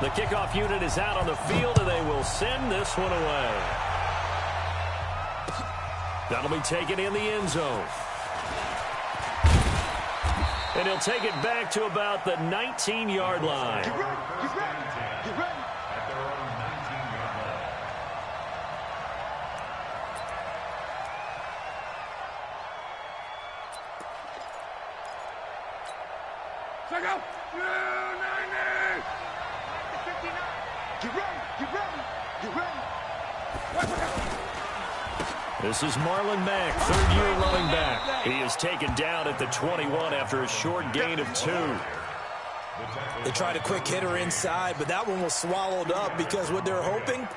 The kickoff unit is out on the field, and they will send this one away. That'll be taken in the end zone. And he'll take it back to about the 19-yard line. Get ready. Get ready. Get ready. At their own 19-yard line. Check out. 90. Get ready. Get ready. Get ready. This is Marlon Mack, third-year running back. He is taken down at the 21 after a short gain of 2. They tried a quick hitter inside, but that one was swallowed up because what they're hoping,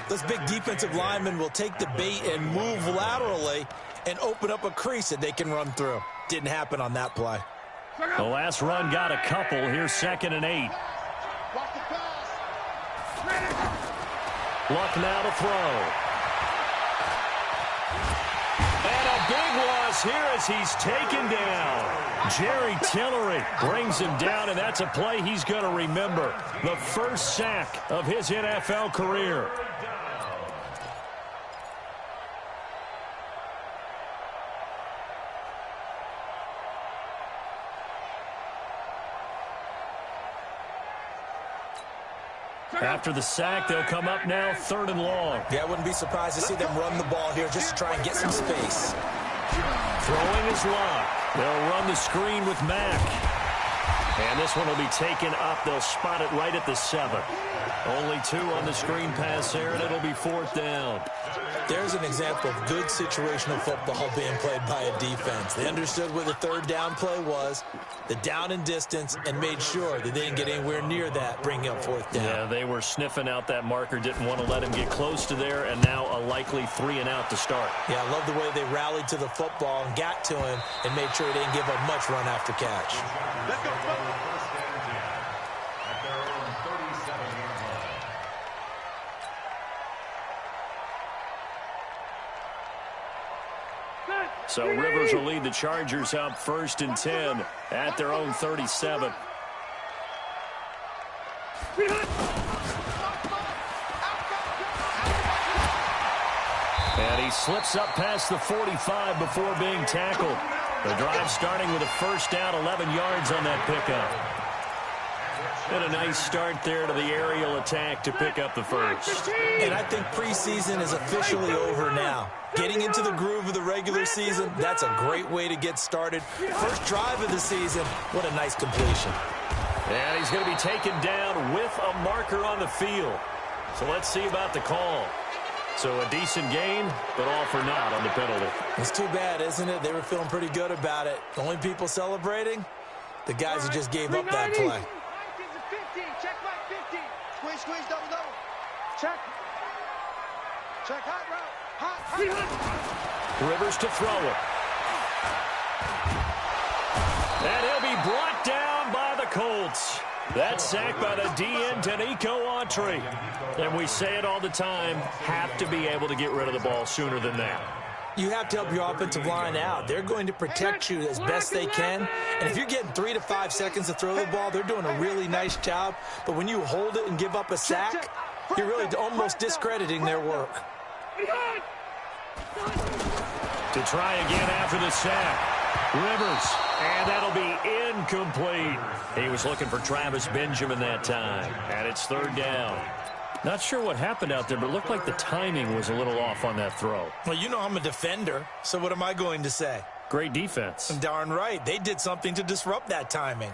those big defensive linemen will take the bait and move laterally and open up a crease that they can run through. Didn't happen on that play. The last run got a couple. Here's 2nd and 8. Luck now to throw. And a big loss here as he's taken down. Jerry Tillery brings him down, and that's a play he's going to remember. The first sack of his NFL career. After the sack, they'll come up now 3rd and long. Yeah, I wouldn't be surprised to see them run the ball here just to try and get some space. Throwing is Luck. They'll run the screen with Mack. And this one will be taken up. They'll spot it right at the 7. Only 2 on the screen pass there, and it'll be 4th down. There's an example of good situational football being played by a defense. They understood what the 3rd down play was, the down and distance, and made sure that they didn't get anywhere near that, bringing up 4th down. Yeah, they were sniffing out that marker, didn't want to let him get close to there, and now a likely 3 and out to start. Yeah, I love the way they rallied to the football and got to him and made sure he didn't give up much run after catch. Let's go. First and 10 at their own 37-yard line. So Rivers will lead the Chargers up 1st and 10 at their own 37. And he slips up past the 45 before being tackled. The drive starting with a first down, 11 yards on that pickup. And a nice start there to the aerial attack to pick up the first. And I think preseason is officially over now. Getting into the groove of the regular season, that's a great way to get started. First drive of the season, what a nice completion. And he's going to be taken down with a marker on the field. So let's see about the call. So a decent gain, but all for naught on the penalty. It's too bad, isn't it? They were feeling pretty good about it. The only people celebrating, the guys who just gave up that play. Check right 50. Squeeze, double. Check. Check hot route. Hot. Rivers to throw it. And he'll be brought down by the Colts. That sack by the DN, Danico Autry. And we say it all the time, have to be able to get rid of the ball sooner than that. You have to help your offensive line out. They're going to protect you as best they can. And if you're getting 3 to 5 seconds to throw the ball, they're doing a really nice job. But when you hold it and give up a sack, you're really almost discrediting their work. To try again after the sack. Rivers, and that'll be incomplete. He was looking for Travis Benjamin that time, and it's 3rd down. Not sure what happened out there, but it looked like the timing was a little off on that throw. Well, you know I'm a defender, so what am I going to say? Great defense. Darn right. They did something to disrupt that timing.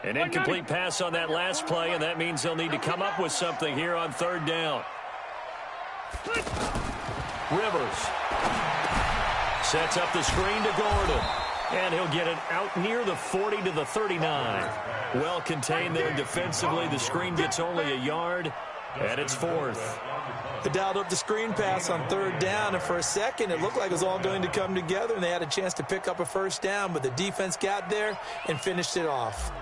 An incomplete pass on that last play, and that means they'll need to come up with something here on 3rd down. Rivers sets up the screen to Gordon, and he'll get it out near the 40 to the 39. Well contained there defensively. The screen gets only a yard, and it's 4th. They dialed up the screen pass on 3rd down, and for a second it looked like it was all going to come together, and they had a chance to pick up a first down, but the defense got there and finished it off.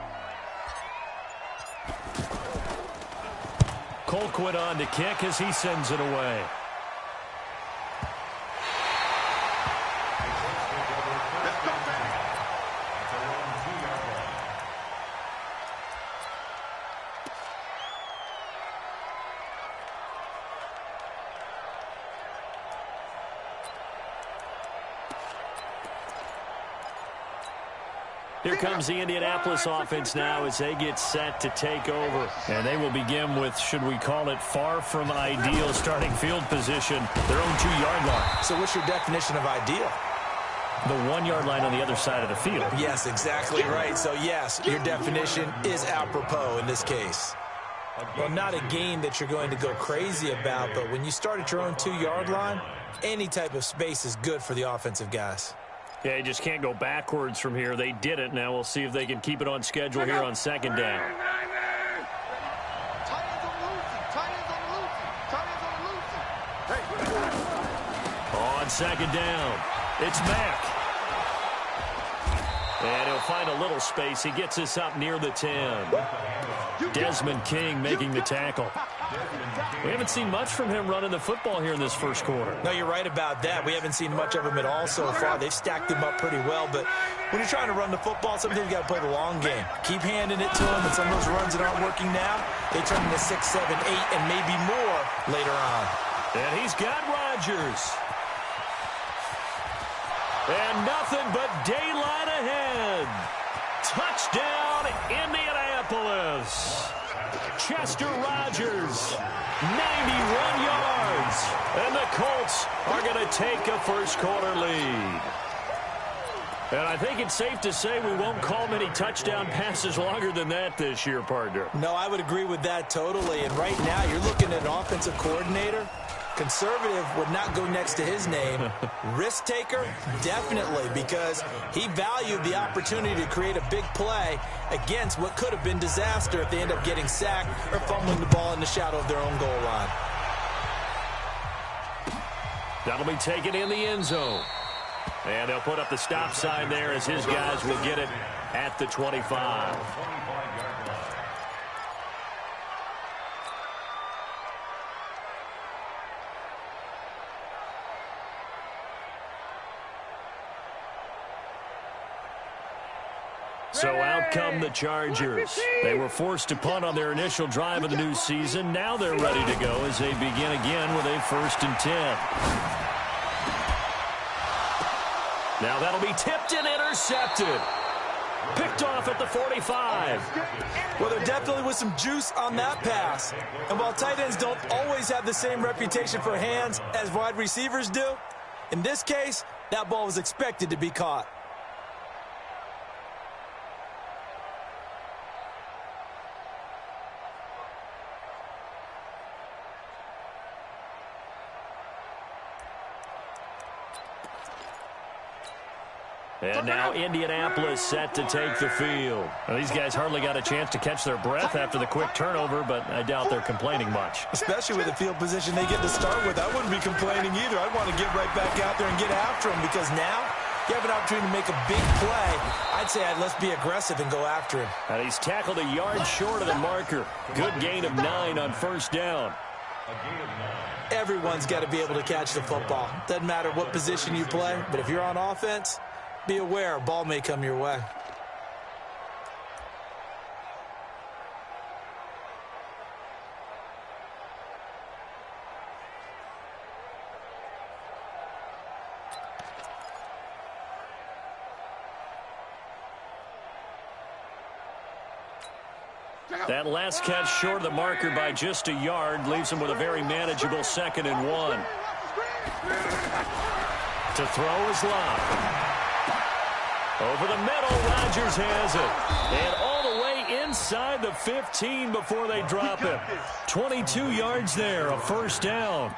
Colquitt on to kick as he sends it away. Here comes the Indianapolis offense now as they get set to take over. And they will begin with, should we call it, far from ideal starting field position, their own 2-yard line. So what's your definition of ideal? The 1-yard line on the other side of the field. Yes, exactly right. So, yes, your definition is apropos in this case. Well, not a game that you're going to go crazy about, but when you start at your own 2-yard line, any type of space is good for the offensive guys. Yeah, you just can't go backwards from here. They did it. Now we'll see if they can keep it on schedule here on second down. On second down, it's Mack. And he'll find a little space. He gets us up near the 10. Desmond King making the tackle. We haven't seen much from him running the football here in this first quarter. No, you're right about that. We haven't seen much of him at all so far. They've stacked him up pretty well, but when you're trying to run the football, sometimes you got to play the long game. Keep handing it to him, and some of those runs that aren't working now, they turn into 6, 7, 8, and maybe more later on. And he's got Rodgers. And nothing but daylight ahead. Touchdown, Indianapolis. Chester Rodgers, 91 yards. And the Colts are going to take a first-quarter lead. And I think it's safe to say we won't call many touchdown passes longer than that this year, partner. No, I would agree with that totally. And right now, you're looking at an offensive coordinator. Conservative would not go next to his name. Risk taker, definitely, because he valued the opportunity to create a big play against what could have been disaster if they end up getting sacked or fumbling the ball in the shadow of their own goal line. That'll be taken in the end zone. And they'll put up the stop sign there as his guys will get it at the 25. So out come the Chargers. They were forced to punt on their initial drive of the new season. Now they're ready to go as they begin again with a 1st and 10. Now that'll be tipped and intercepted. Picked off at the 45. Well, there definitely was some juice on that pass. And while tight ends don't always have the same reputation for hands as wide receivers do, in this case, that ball was expected to be caught. And now Indianapolis set to take the field. Well, these guys hardly got a chance to catch their breath after the quick turnover, but I doubt they're complaining much. Especially with the field position they get to start with. I wouldn't be complaining either. I'd want to get right back out there and get after them because now you have an opportunity to make a big play. I'd say let's be aggressive and go after him. And he's tackled a yard short of the marker. Good gain of 9 on 1st down. Everyone's got to be able to catch the football. Doesn't matter what position you play, but if you're on offense, be aware a ball may come your way. That last catch short of the marker by just a yard leaves him with a very manageable 2nd and 1. To throw is Locke. Over the middle, Rodgers has it. And all the way inside the 15 before they drop him. 22 yards there, a 1st down.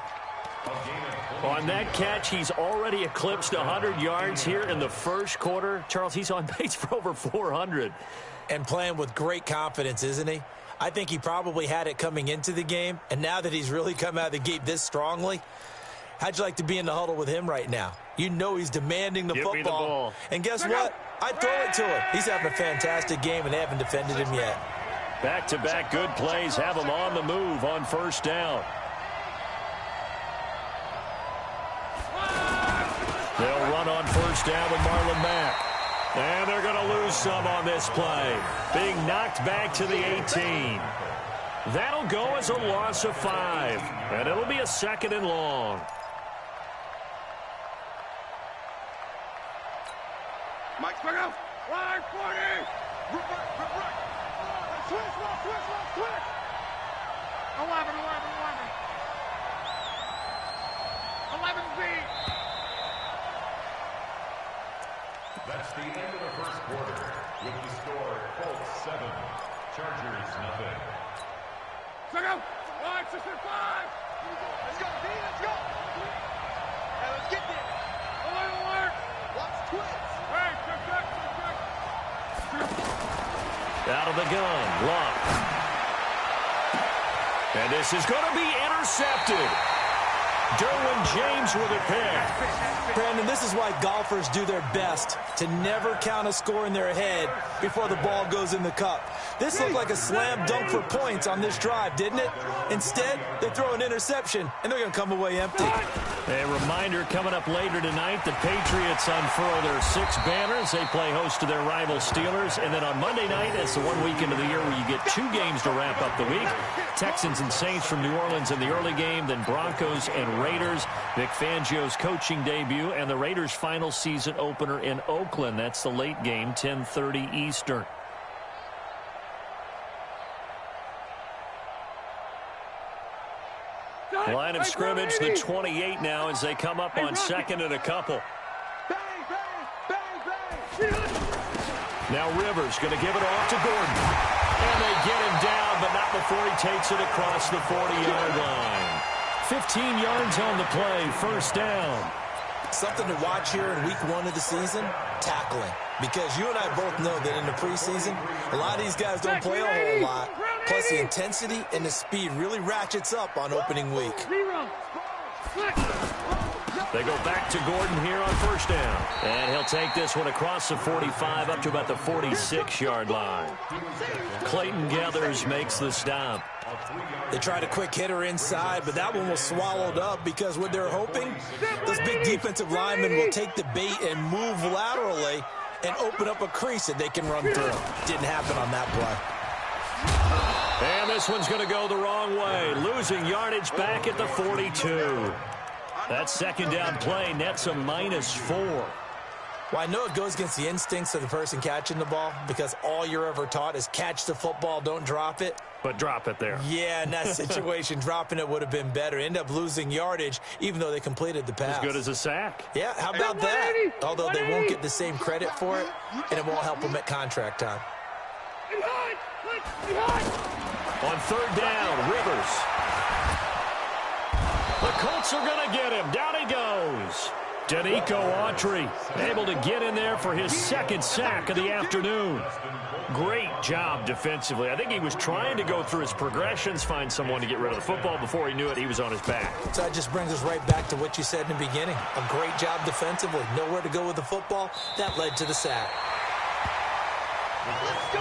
On that catch, he's already eclipsed 100 yards here in the first quarter. Charles, he's on pace for over 400. And playing with great confidence, isn't he? I think he probably had it coming into the game. And now that he's really come out of the gate this strongly, how'd you like to be in the huddle with him right now? You know he's demanding the Give football. me the ball. And guess what? I'd throw it to him. He's having a fantastic game, and they haven't defended him yet. Back-to-back good plays have him on the move on 1st down. They'll run on 1st down with Marlon Mack. And they're going to lose some on this play. Being knocked back to the 18. That'll go as a loss of 5. And it'll be a 2nd and long. Mike, back out. Line 40. Switch. 11. 11B. That's the end of the first quarter. With the score, Colts 7, Chargers nothing. Check out. Line 65. Let's go, B. Let's go. Hey, let's get there. Alert. Watch twins. Hey, check. Out of the gun, Luck. And this is going to be intercepted. Derwin James with a pick. Brandon, this is why golfers do their best to never count a score in their head before the ball goes in the cup. This looked like a slam dunk for points on this drive, didn't it? Instead, they throw an interception, and they're going to come away empty. A reminder coming up later tonight, the Patriots unfurl their 6 banners. They play host to their rival Steelers. And then on Monday night, it's the one weekend of the year where you get 2 games to wrap up the week. Texans and Saints from New Orleans in the early game, then Broncos and Raiders. Vic Fangio's coaching debut, and the Raiders' final season opener in Oakland. That's the late game, 10:30 Eastern. Line of scrimmage, the 28 now as they come up on second and a couple. Now Rivers going to give it off to Gordon. And they get him down, but not before he takes it across the 40-yard line. 15 yards on the play, first down. Something to watch here in week 1 of the season, tackling. Because you and I both know that in the preseason, a lot of these guys don't play a whole lot. Plus, the intensity and the speed really ratchets up on opening week. They go back to Gordon here on first down. And he'll take this one across the 45 up to about the 46-yard line. Clayton Gathers makes the stop. They tried a quick hitter inside, but that one was swallowed up because what they're hoping, those big defensive linemen will take the bait and move laterally and open up a crease that they can run through. Didn't happen on that play. And this one's going to go the wrong way. Losing yardage back at the 42. That second down play nets a -4. Well, I know it goes against the instincts of the person catching the ball because all you're ever taught is catch the football, don't drop it. But drop it there. Yeah, in that situation, dropping it would have been better. End up losing yardage, even though they completed the pass. As good as a sack. Yeah, how about that? Although they won't get the same credit for it, and it won't help them at contract time. On third down, Rivers. The Colts are going to get him. Down he goes. Danico Autry able to get in there for his second sack of the afternoon. Great job defensively. I think he was trying to go through his progressions, find someone to get rid of the football. Before he knew it, he was on his back. So that just brings us right back to what you said in the beginning. A great job defensively. Nowhere to go with the football. That led to the sack. Let's go,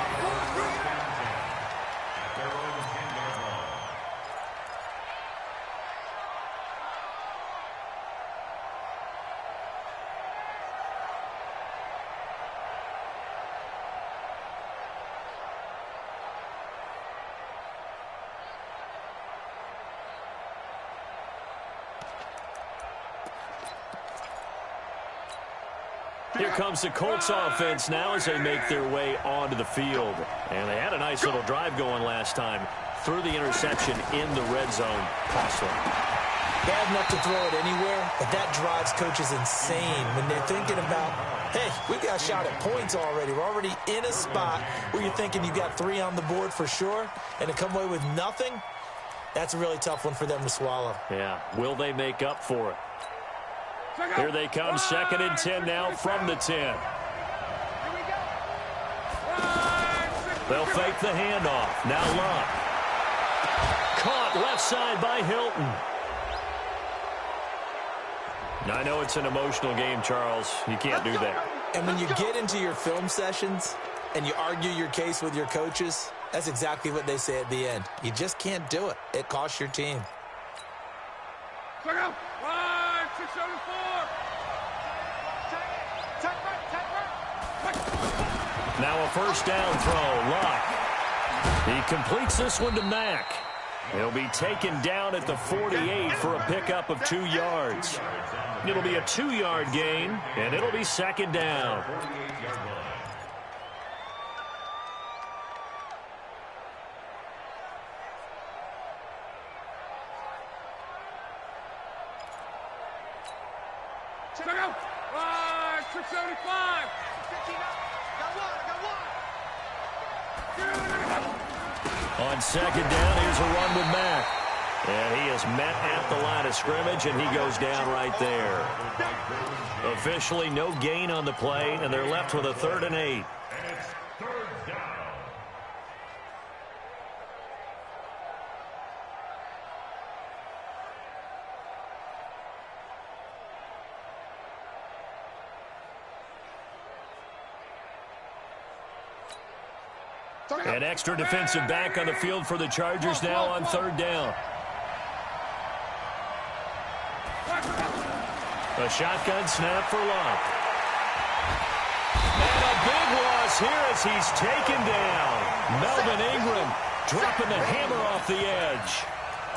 Here comes the Colts offense now as they make their way onto the field. And they had a nice little drive going last time. Threw the interception in the red zone. Costly. Bad enough to throw it anywhere, but that drives coaches insane when they're thinking about, hey, we got a shot at points already. We're already in a spot where you're thinking you got 3 on the board for sure, and to come away with nothing, that's a really tough one for them to swallow. Yeah. Will they make up for it? Here they come, second and 10 now from the 10. They'll fake the handoff. Now Luck. Caught left side by Hilton. Now, I know it's an emotional game, Charles. You can't do that. And when you get into your film sessions and you argue your case with your coaches, that's exactly what they say at the end. You just can't do it. It costs your team. Check out. 674. Now a first down throw. Luck. He completes this one to Mack. He'll be taken down at the 48 for a pickup of 2 yards. It'll be a 2-yard gain, and it'll be second down. Check out. 675. 15 up. Got one. On second down, here's a run with Mack. And he is met at the line of scrimmage, and he goes down right there. Officially no gain on the play, and they're left with a 3rd and 8. And it's 3rd down. An extra defensive back on the field for the Chargers now on 3rd down. A shotgun snap for Locke. And a big loss here as he's taken down. Melvin Ingram dropping the hammer off the edge.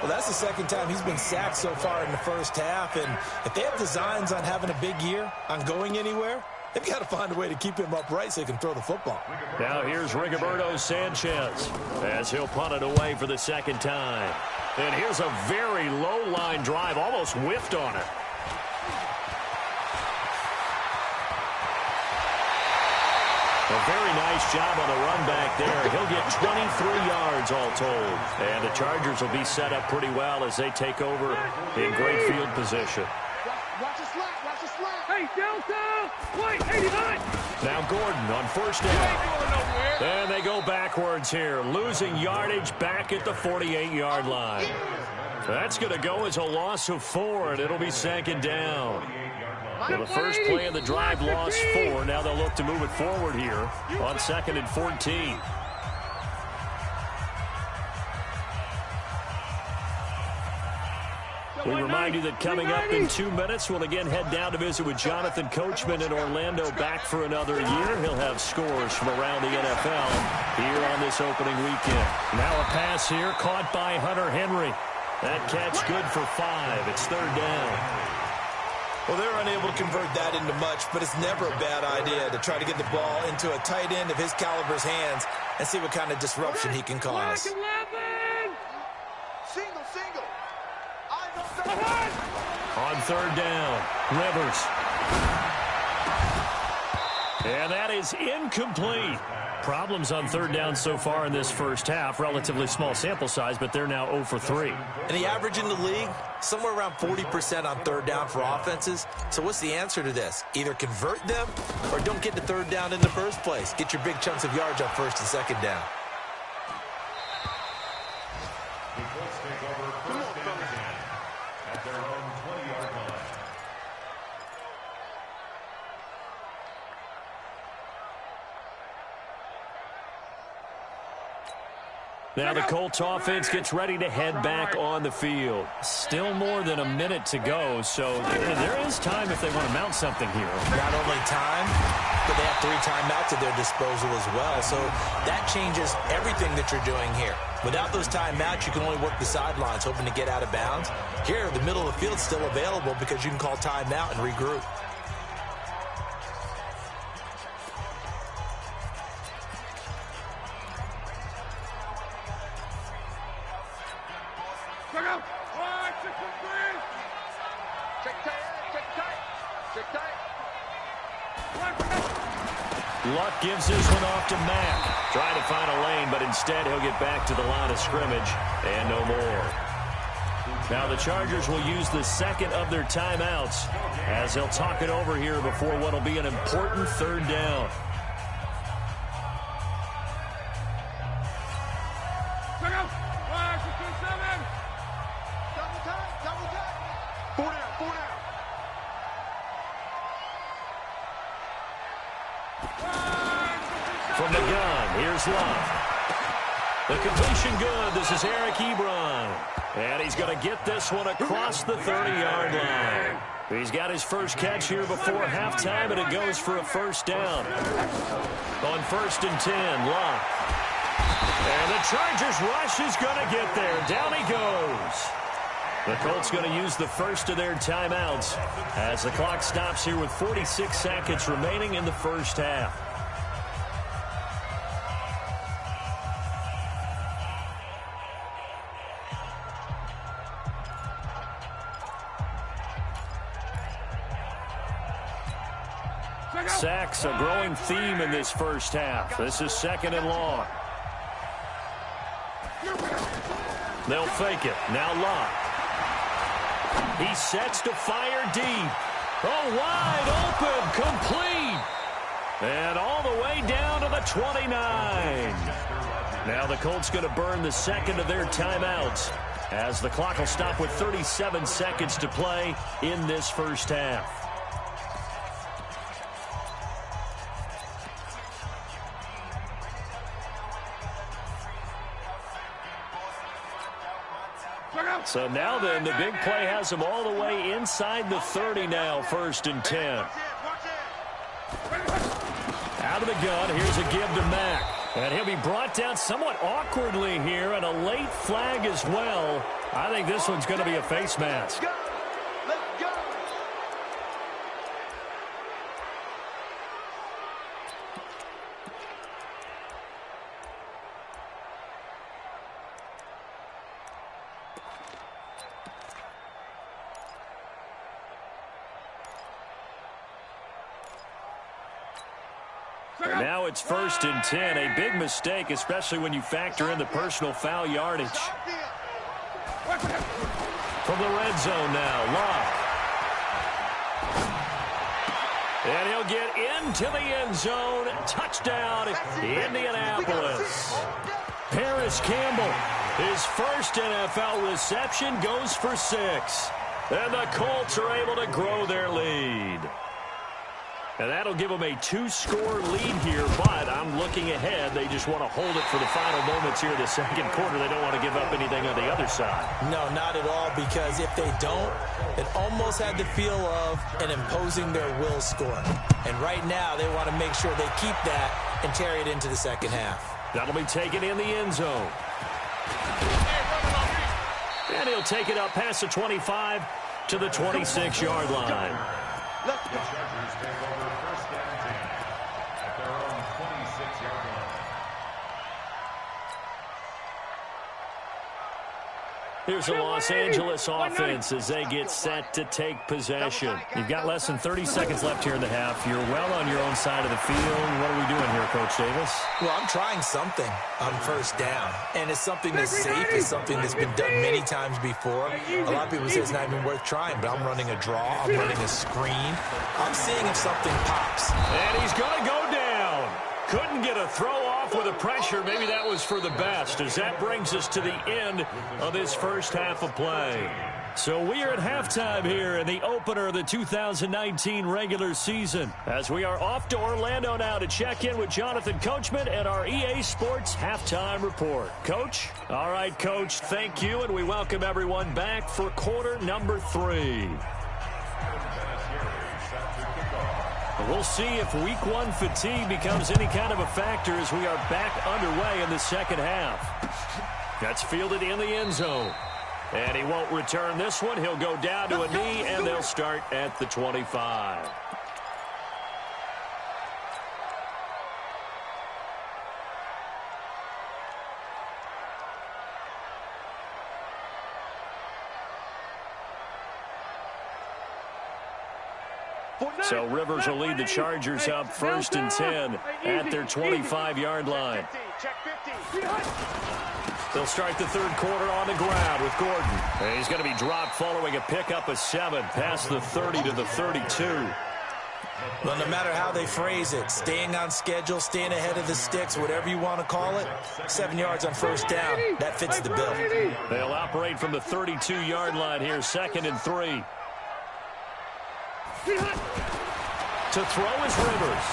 Well, that's the second time he's been sacked so far in the first half. And if they have designs on having a big year, on going anywhere, they've got to find a way to keep him upright so he can throw the football. Now here's Rigoberto Sanchez as he'll punt it away for the second time. And here's a very low line drive, almost whiffed on it. A very nice job on the run back there. He'll get 23 yards all told. And the Chargers will be set up pretty well as they take over in great field position. Watch the slap. Watch the slap. Hey, Delta. Wait, 89. Now Gordon on 1st down. And they go backwards here, losing yardage back at the 48-yard line. That's going to go as a loss of 4, and it'll be 2nd down. So the first play of the drive lost 4. Now they'll look to move it forward here on 2nd and 14. We remind you that coming up in 2 minutes, we'll again head down to visit with Jonathan Coachman in Orlando, back for another year. He'll have scores from around the NFL here on this opening weekend. Now a pass here caught by Hunter Henry. That catch good for 5. It's 3rd down. Well, they're unable to convert that into much, but it's never a bad idea to try to get the ball into a tight end of his caliber's hands and see what kind of disruption he can cause. Single. On 3rd down, Rivers. And that is incomplete. Problems on 3rd down so far in this first half. Relatively small sample size, but they're now 0 for 3. And the average in the league, somewhere around 40% on 3rd down for offenses. So what's the answer to this? Either convert them or don't get to 3rd down in the first place. Get your big chunks of yards on 1st and 2nd down. The Colts take over 1st and 10 at their own 20-yard line. Now the Colts offense gets ready to head back on the field. Still more than a minute to go, so there is time if they want to mount something here. Not only time, but they have 3 timeouts at their disposal as well. So that changes everything that you're doing here. Without those timeouts, you can only work the sidelines, hoping to get out of bounds. Here, the middle of the field's still available because you can call timeout and regroup. Check out. 6 for 3. Check tight. Luck gives this one off to Mack. Trying to find a lane, but instead he'll get back to the line of scrimmage and no more. Now the Chargers will use the second of their timeouts as they'll talk it over here before what will be an important 3rd down. Check out. 627. Double time. 4 down. From the gun, here's Love. The completion good. This is Eric Ebron. And he's going to get this one across the 30-yard line. He's got his first catch here before halftime, and it goes for a 1st down. On 1st and 10, Love. And the Chargers rush is going to get there. Down he goes. The Colts going to use the first of their timeouts as the clock stops here with 46 seconds remaining in the first half. Sacks a growing theme in this first half. This is 2nd and long. They'll fake it. Now Locke. He sets to fire deep. Oh, wide open. Complete. And all the way down to the 29. Now the Colts going to burn the second of their timeouts as the clock will stop with 37 seconds to play in this first half. So now then, the big play has him all the way inside the 30 now, 1st and 10. Out of the gun, here's a give to Mack. And he'll be brought down somewhat awkwardly here, and a late flag as well. I think this one's going to be a face mask. And now it's 1st and 10. A big mistake, especially when you factor in the personal foul yardage. From the red zone now, Locke. And he'll get into the end zone. Touchdown, Indianapolis. Paris Campbell, his first NFL reception, goes for 6. And the Colts are able to grow their lead. And that'll give them a 2-score lead here, but I'm looking ahead. They just want to hold it for the final moments here in the second quarter. They don't want to give up anything on the other side. No, not at all, because if they don't, it almost had the feel of an imposing their will score. And right now, they want to make sure they keep that and carry it into the second half. That'll be taken in the end zone. And he'll take it up past the 25 to the 26-yard line. The Chargers take over 1st and 10 at their own 26-yard line. Here's the Los Angeles offense as they get set to take possession. You've got less than 30 seconds left here in the half. You're well on your own side of the field. What are we doing here, Coach Davis? Well, I'm trying something on 1st down, and it's something that's safe. It's something that's been done many times before. A lot of people say it's not even worth trying, but I'm running a draw. I'm running a screen. I'm seeing if something pops. And he's going to go down. Couldn't get a throw off with the pressure. Maybe that was for the best, as that brings us to the end of this first half of play. So we are at halftime here in the opener of the 2019 regular season, as we are off to Orlando now to check in with Jonathan Coachman and our EA Sports halftime report. Coach? All right, Coach, thank you, and we welcome everyone back for quarter number 3. We'll see if week 1 fatigue becomes any kind of a factor as we are back underway in the second half. That's fielded in the end zone. And he won't return this one. He'll go down to a knee, and they'll start at the 25. So Rivers will lead the Chargers up 1st and 10 at their 25-yard line. They'll start the third quarter on the ground with Gordon. And he's going to be dropped following a pickup of 7 past the 30 to the 32. Well, no matter how they phrase it, staying on schedule, staying ahead of the sticks, whatever you want to call it, 7 yards on 1st down, that fits the bill. They'll operate from the 32-yard line here, 2nd and 3. To throw is Rivers.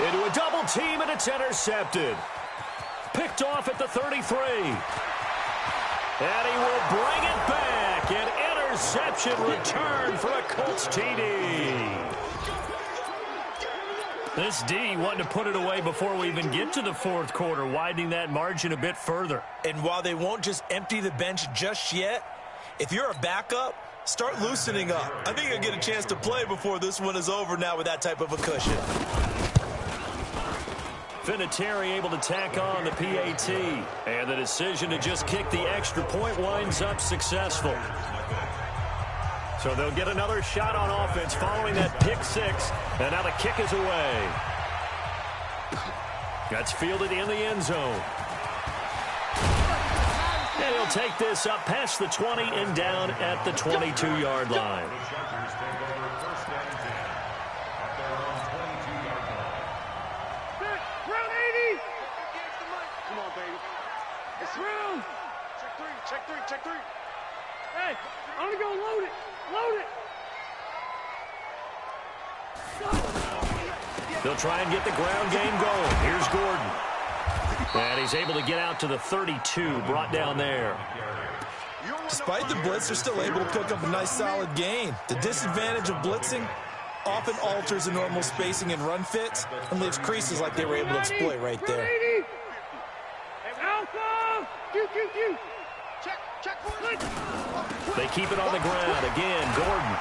Into a double team, and it's intercepted. Picked off at the 33. And he will bring it back. An interception return for a Colts TD. This D wanting to put it away before we even get to the fourth quarter, widening that margin a bit further. And while they won't just empty the bench just yet, if you're a backup, start loosening up. I think you'll get a chance to play before this one is over now with that type of a cushion. Vinatieri able to tack on the PAT. And the decision to just kick the extra point winds up successful. So they'll get another shot on offense following that pick six. And now the kick is away. That's fielded in the end zone. And he'll take this up past the 20 and down at the 22-yard line. Check three. Hey, I'm going to go load it. They'll try and get the ground game going. Here's Gordon. And he's able to get out to the 32, brought down there. Despite the blitz, they're still able to pick up a nice solid gain. The disadvantage of blitzing often alters the normal spacing and run fits and leaves creases like they were able to exploit right there. They keep it on the ground. Again, Gordon.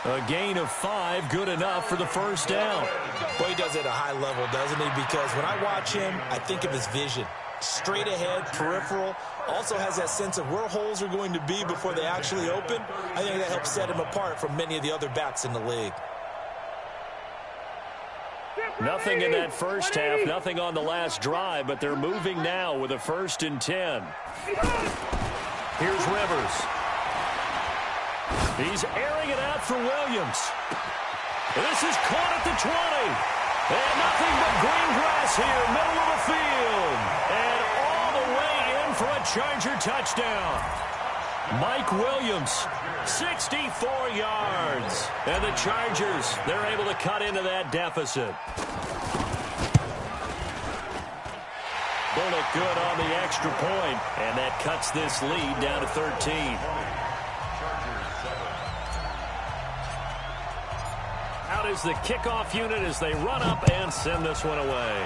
A gain of 5, good enough for the first down. Boy, he does it at a high level, doesn't he? Because when I watch him, I think of his vision. Straight ahead, peripheral. Also has that sense of where holes are going to be before they actually open. I think that helps set him apart from many of the other backs in the league. Nothing in that first half, nothing on the last drive, but they're moving now with a 1st and 10. Here's Rivers. He's airing it out for Williams. This is caught at the 20. And nothing but green grass here, middle of the field. And all the way in for a Charger touchdown. Mike Williams, 64 yards. And the Chargers, they're able to cut into that deficit. Bullock good on the extra point, and that cuts this lead down to 13. Out is the kickoff unit as they run up and send this one away.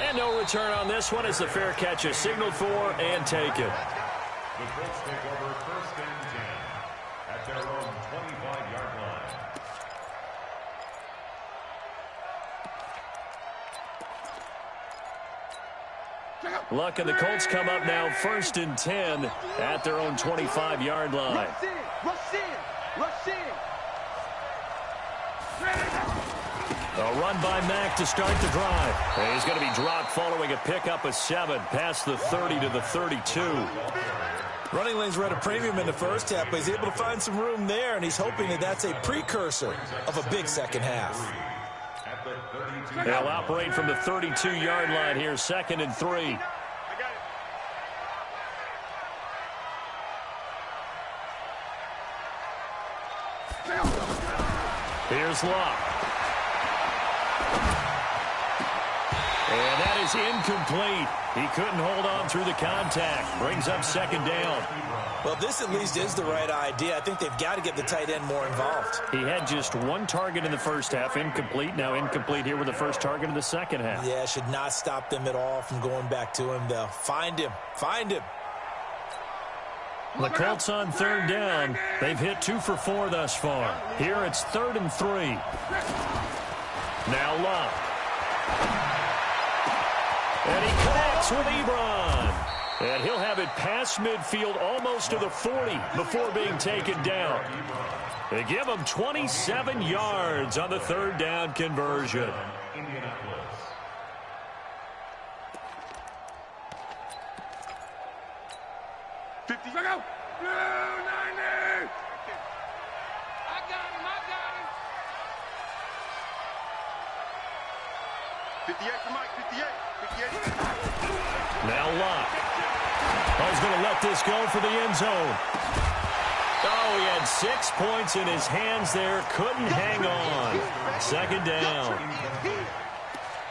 And no return on this one as the fair catch is signaled for and taken. The Colts take over 1st and 10 at their own 25-yard line. Luck and the Colts come up now 1st and 10 at their own 25-yard line. Rush in. A run by Mack to start the drive. And he's going to be dropped following a pickup of 7 past the 30 to the 32. Running lanes were at a premium in the first half, but he's able to find some room there, and he's hoping that that's a precursor of a big second half. They'll operate from the 32-yard line here, 2nd and 3. Here's Luck. And that is incomplete. He couldn't hold on through the contact. Brings up 2nd down. Well, this at least is the right idea. I think they've got to get the tight end more involved. He had just 1 target in the first half, incomplete. Now incomplete here with the first target in the second half. Yeah, should not stop them at all from going back to him, though. Find him. The Colts on 3rd down. They've hit 2 for 4 thus far. Here it's 3rd and 3. Now Luck. And he connects with Ebron. And he'll have it past midfield almost to the 40 before being taken down. They give him 27 yards on the 3rd down conversion. Now Luck. He's going to let this go for the end zone. Oh, he had 6 points in his hands there. Couldn't hang on. 2nd down.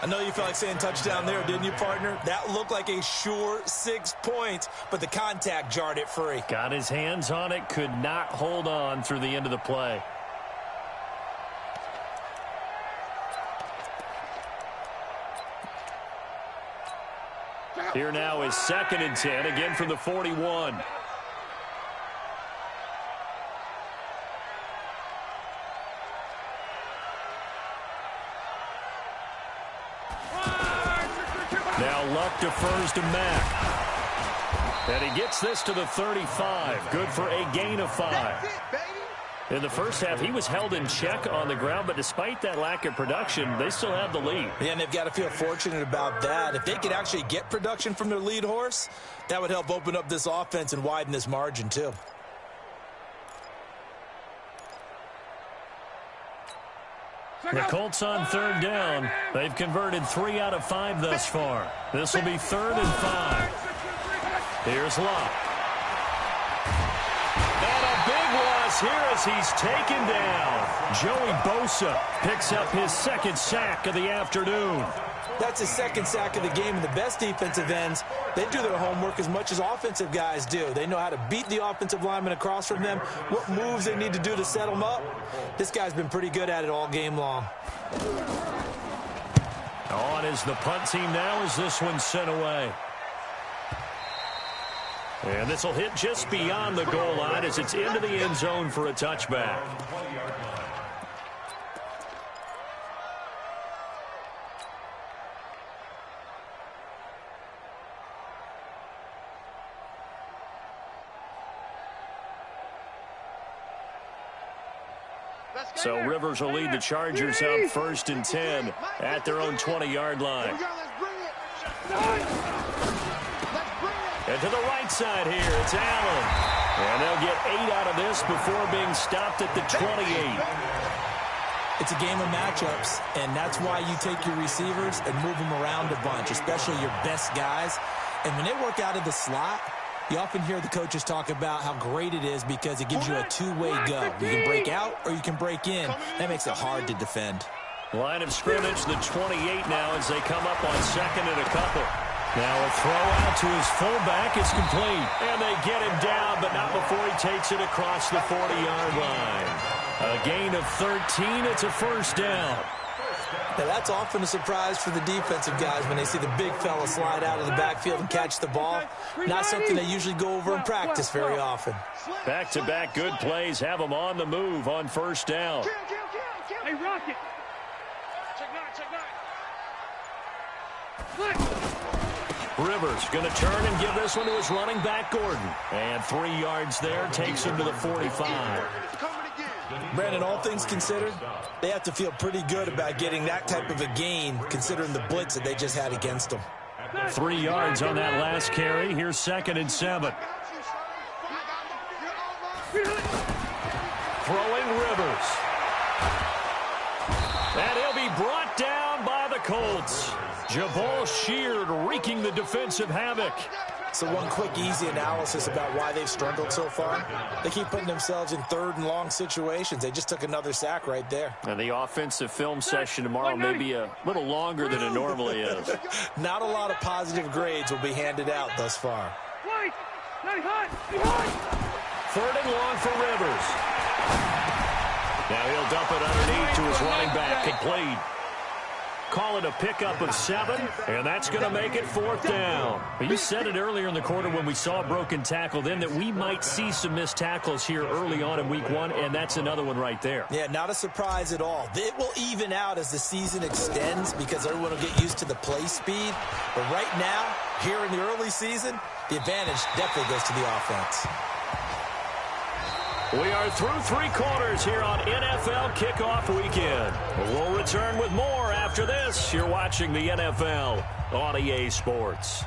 I know you felt like saying touchdown there, didn't you, partner? That looked like a sure 6 points, but the contact jarred it free. Got his hands on it, could not hold on through the end of the play. Here now is 2nd and 10, again from the 41. Now Luck defers to Mack. And he gets this to the 35. Good for a gain of 5. That's it, baby. In the first half, he was held in check on the ground, but despite that lack of production, they still have the lead. Yeah, and they've got to feel fortunate about that. If they could actually get production from their lead horse, that would help open up this offense and widen this margin, too. The Colts on third down. They've converted 3 out of 5 thus far. This will be 3rd and 5. Here's Locke. And a big loss here as he's taken down. Joey Bosa picks up his 2nd sack of the afternoon. That's his 2nd sack of the game, and the best defensive ends, they do their homework as much as offensive guys do. They know how to beat the offensive lineman across from them, what moves they need to do to set them up. This guy's been pretty good at it all game long. On is the punt team now as this one's sent away. And this will hit just beyond the goal line as it's into the end zone for a touchback. So Rivers will lead the Chargers up 1st and 10 at their own 20-yard line. And to the right side here, it's Allen. And they'll get 8 out of this before being stopped at the 28. It's a game of matchups, and that's why you take your receivers and move them around a bunch, especially your best guys. And when they work out of the slot, you often hear the coaches talk about how great it is because it gives you a two-way go. You can break out or you can break in. That makes it hard to defend. Line of scrimmage, the 28 now as they come up on 2nd and a couple. Now a throw out to his fullback is complete. And they get him down, but not before he takes it across the 40-yard line. A gain of 13. It's a 1st down. Now, that's often a surprise for the defensive guys when they see the big fella slide out of the backfield and catch the ball. Not something they usually go over in practice very often. Back-to-back good plays have them on the move on 1st down. Hey, Rocket. Check 9. Rivers going to turn and give this one to his running back, Gordon. And 3 yards there takes him to the 45. Brandon, all things considered, they have to feel pretty good about getting that type of a gain considering the blitz that they just had against them. 3 yards on that last carry. Here's 2nd and 7. Throwing Rivers. And he'll be brought down by the Colts. Jabal Sheard wreaking the defensive havoc. So one quick, easy analysis about why they've struggled so far. They keep putting themselves in 3rd and long situations. They just took another sack right there. And the offensive film session tomorrow may be a little longer than it normally is. Not a lot of positive grades will be handed out thus far. 3rd and long for Rivers. Now he'll dump it underneath to his running back, complete. Call it a pickup of 7, and that's going to make it 4th down. You said it earlier in the quarter when we saw a broken tackle then that we might see some missed tackles here early on in week 1, and that's another one right there. Yeah, not a surprise at all. It will even out as the season extends because everyone will get used to the play speed. But right now, here in the early season, the advantage definitely goes to the offense. We are through 3 quarters here on NFL Kickoff Weekend. We'll return with more after this. You're watching the NFL on EA Sports.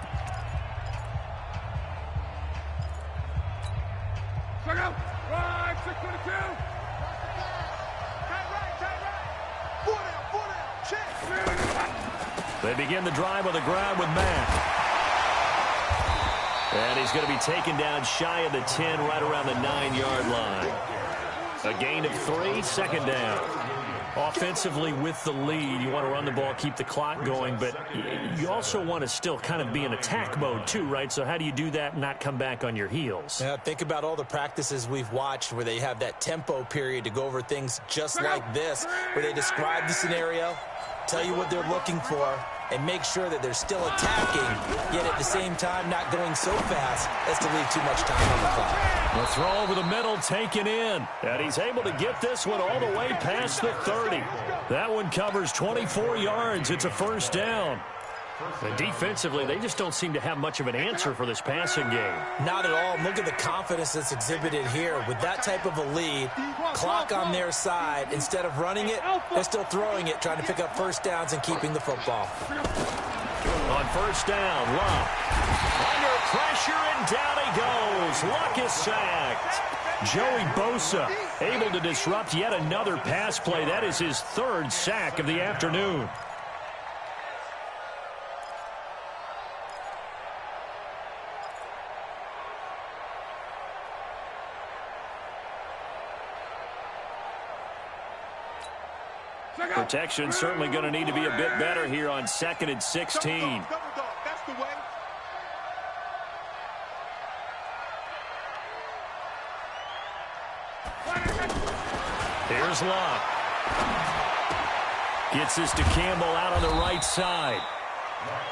Check out. Right, 622. Check. They begin the drive on the ground with Mack. And he's going to be taken down shy of the 10, right around the 9-yard line. A gain of 3, 2nd down. Offensively with the lead, you want to run the ball, keep the clock going, but you also want to still kind of be in attack mode too, right? So how do you do that and not come back on your heels? Yeah, think about all the practices we've watched where they have that tempo period to go over things just like this, where they describe the scenario, tell you what they're looking for, and make sure that they're still attacking, yet at the same time not going so fast as to leave too much time on the clock. The throw over the middle taken in, and he's able to get this one all the way past the 30. That one covers 24 yards. It's a 1st down. And defensively, they just don't seem to have much of an answer for this passing game. Not at all. Look at the confidence that's exhibited here. With that type of a lead, clock on their side, instead of running it, they're still throwing it, trying to pick up first downs and keeping the football. On first down, Luck. Under pressure, and down he goes. Luck is sacked. Joey Bosa able to disrupt yet another pass play. That is his third sack of the afternoon. Protection certainly going to need to be a bit better here on 2nd and 16. That's the way. Here's Luck. Gets this to Campbell out on the right side.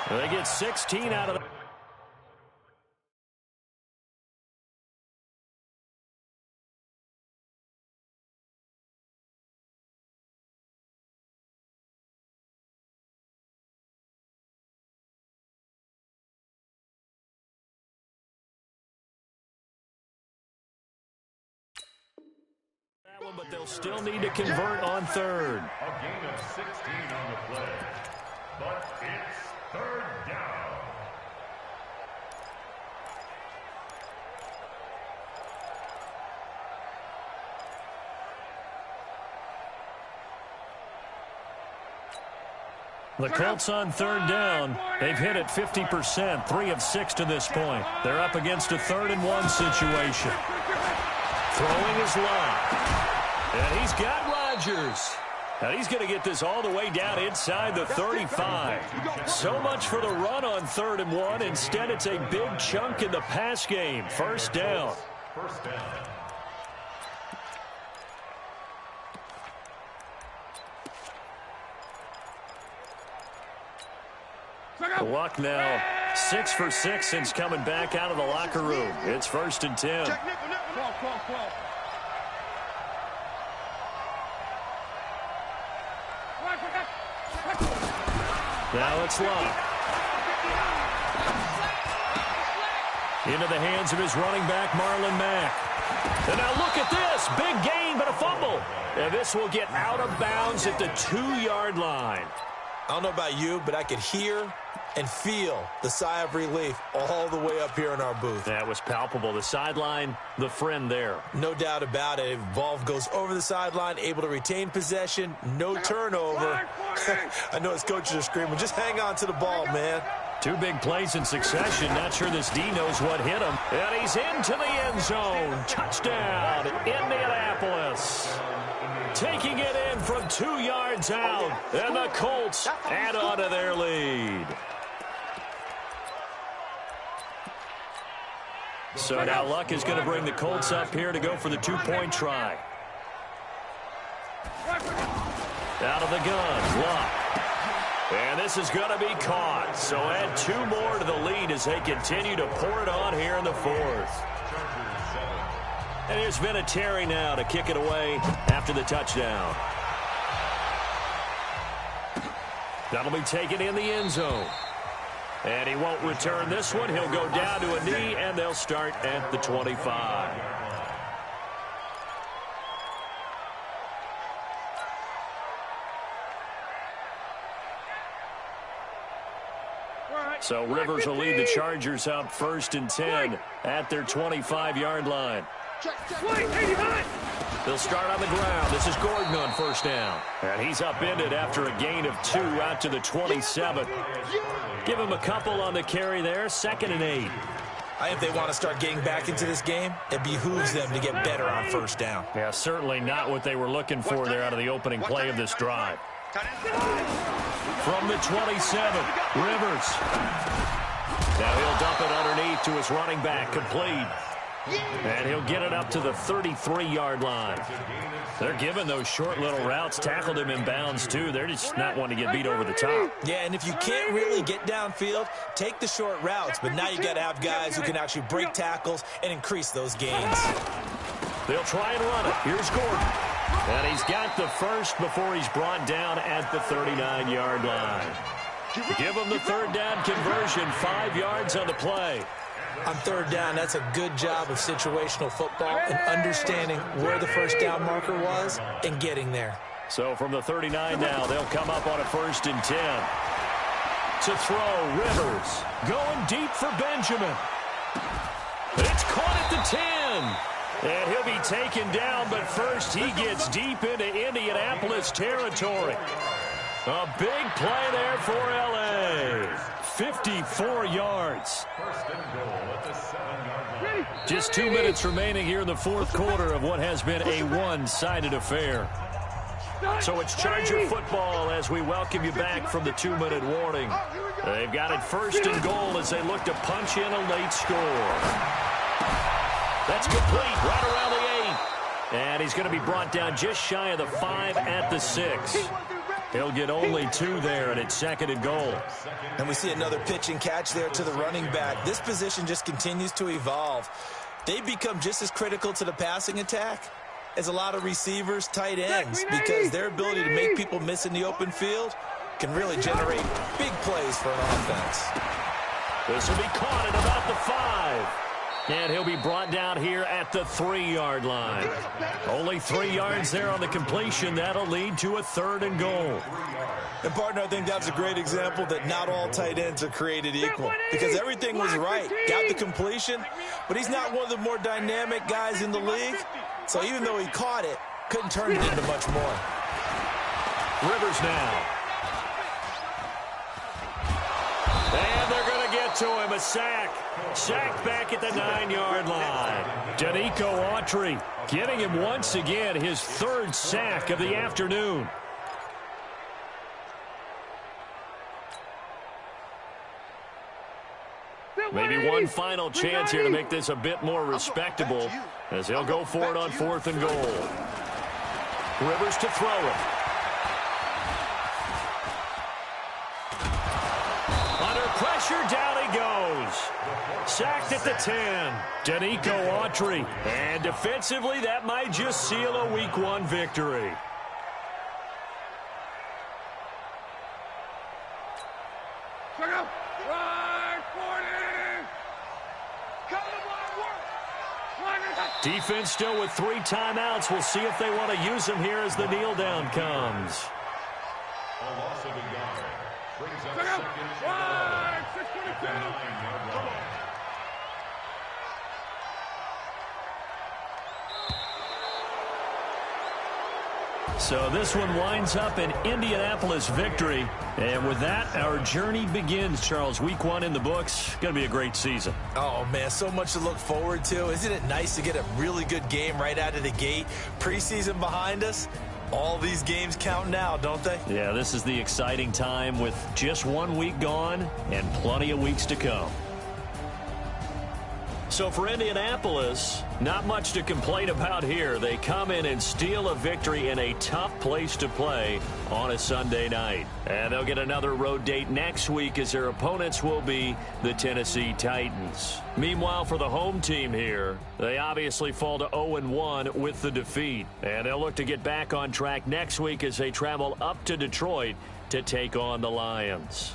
They get 16 out of the... But they'll still need to convert on third. A gain of 16 on the play. But it's third down. The Colts on third down. They've hit it 50%, 3 of 6 to this point. They're up against a 3rd and 1 situation. Throwing is Luck. And he's got Rodgers. And he's going to get this all the way down inside the 35. So much for the run on 3rd and 1. Instead, it's a big chunk in the pass game. First down. First down. Luck now 6 for 6 since coming back out of the locker room. It's 1st and 10. Now it's Luck. Into the hands of his running back, Marlon Mack. And now look at this. Big gain, but a fumble. And this will get out of bounds at the 2-yard line. I don't know about you, but I could hear and feel the sigh of relief all the way up here in our booth. That was palpable. The sideline, the friend there. No doubt about it. Ball goes over the sideline, able to retain possession, no turnover. I know his coaches are screaming, just hang on to the ball, man. 2 big plays in succession. Not sure this D knows what hit him. And he's into the end zone. Touchdown, Indianapolis. Taking it in from 2 yards out. And the Colts add on to their lead. So now Luck is going to bring the Colts up here to go for the 2-point try. Out of the gun, Luck. And this is going to be caught. So add 2 more to the lead as they continue to pour it on here in the 4th. And here's Vinatieri now to kick it away after the touchdown. That'll be taken in the end zone. And he won't return this one. He'll go down to a knee, and they'll start at the 25. So Rivers will lead the Chargers up 1st and 10 at their 25-yard line. They'll start on the ground. This is Gordon on 1st down. And he's upended after a gain of 2 out to the 27. Give him a couple on the carry there. 2nd and 8. I think they want to start getting back into this game. It behooves them to get better on 1st down. Yeah, certainly not what they were looking for there out of the opening play of this drive. From the 27, Rivers. Now he'll dump it underneath to his running back, complete. And he'll get it up to the 33-yard line. They're giving those short little routes. Tackled him in bounds, too. They're just not wanting to get beat over the top. Yeah, and if you can't really get downfield, take the short routes. But now you got to have guys who can actually break tackles and increase those gains. They'll try and run it. Here's Gordon. And he's got the first before he's brought down at the 39-yard line. Give them the third down conversion, 5 yards on the play. On third down, that's a good job of situational football and understanding where the first down marker was and getting there. So from the 39 now, they'll come up on a 1st and 10. To throw, Rivers. Going deep for Benjamin. It's caught at the 10. And he'll be taken down, but first he gets deep into Indianapolis territory. A big play there for L.A. 54 yards. Just 2 minutes remaining here in the fourth quarter of what has been a one-sided affair. So it's Charger football as we welcome you back from the 2-minute warning. They've got it 1st and goal as they look to punch in a late score. That's complete right around the 8. And he's going to be brought down just shy of the 5 at the 6. He'll get only 2 there, and it's 2nd and goal. And we see another pitch and catch there to the running back. This position just continues to evolve. They become just as critical to the passing attack as a lot of receivers, tight ends, because their ability to make people miss in the open field can really generate big plays for an offense. This will be caught at about the 5. And he'll be brought down here at the 3-yard line. Only 3 yards there on the completion. That'll lead to a 3rd and goal. And, partner, I think that's a great example that not all tight ends are created equal, because everything was right. Got the completion, but he's not one of the more dynamic guys in the league. So even though he caught it, couldn't turn it into much more. Rivers now. And they're going to get to him, a sack. Sacked back at the 9-yard line. Danico Autry getting him once again his 3rd sack of the afternoon. Maybe one final chance here to make this a bit more respectable as he'll go for it on 4th and goal. Rivers to throw it. Under pressure, down he goes. Sacked at the 10. Danico Autry. And defensively, that might just seal a Week 1 victory. Defense still with 3 timeouts. We'll see if they want to use them here as the kneel down comes. A loss of a yard. Brings up 2nd and 9-yard line. So this one winds up an Indianapolis victory. And with that, our journey begins, Charles. Week 1 in the books. Going to be a great season. Oh, man, so much to look forward to. Isn't it nice to get a really good game right out of the gate? Preseason behind us. All these games count now, don't they? Yeah, this is the exciting time with just 1 week gone and plenty of weeks to come. So for Indianapolis, not much to complain about here. They come in and steal a victory in a tough place to play on a Sunday night. And they'll get another road date next week as their opponents will be the Tennessee Titans. Meanwhile, for the home team here, they obviously fall to 0-1 with the defeat. And they'll look to get back on track next week as they travel up to Detroit to take on the Lions.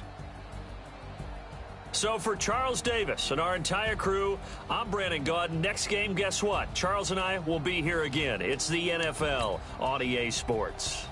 So for Charles Davis and our entire crew, I'm Brandon Gaudin. Next game, guess what? Charles and I will be here again. It's the NFL on EA Sports.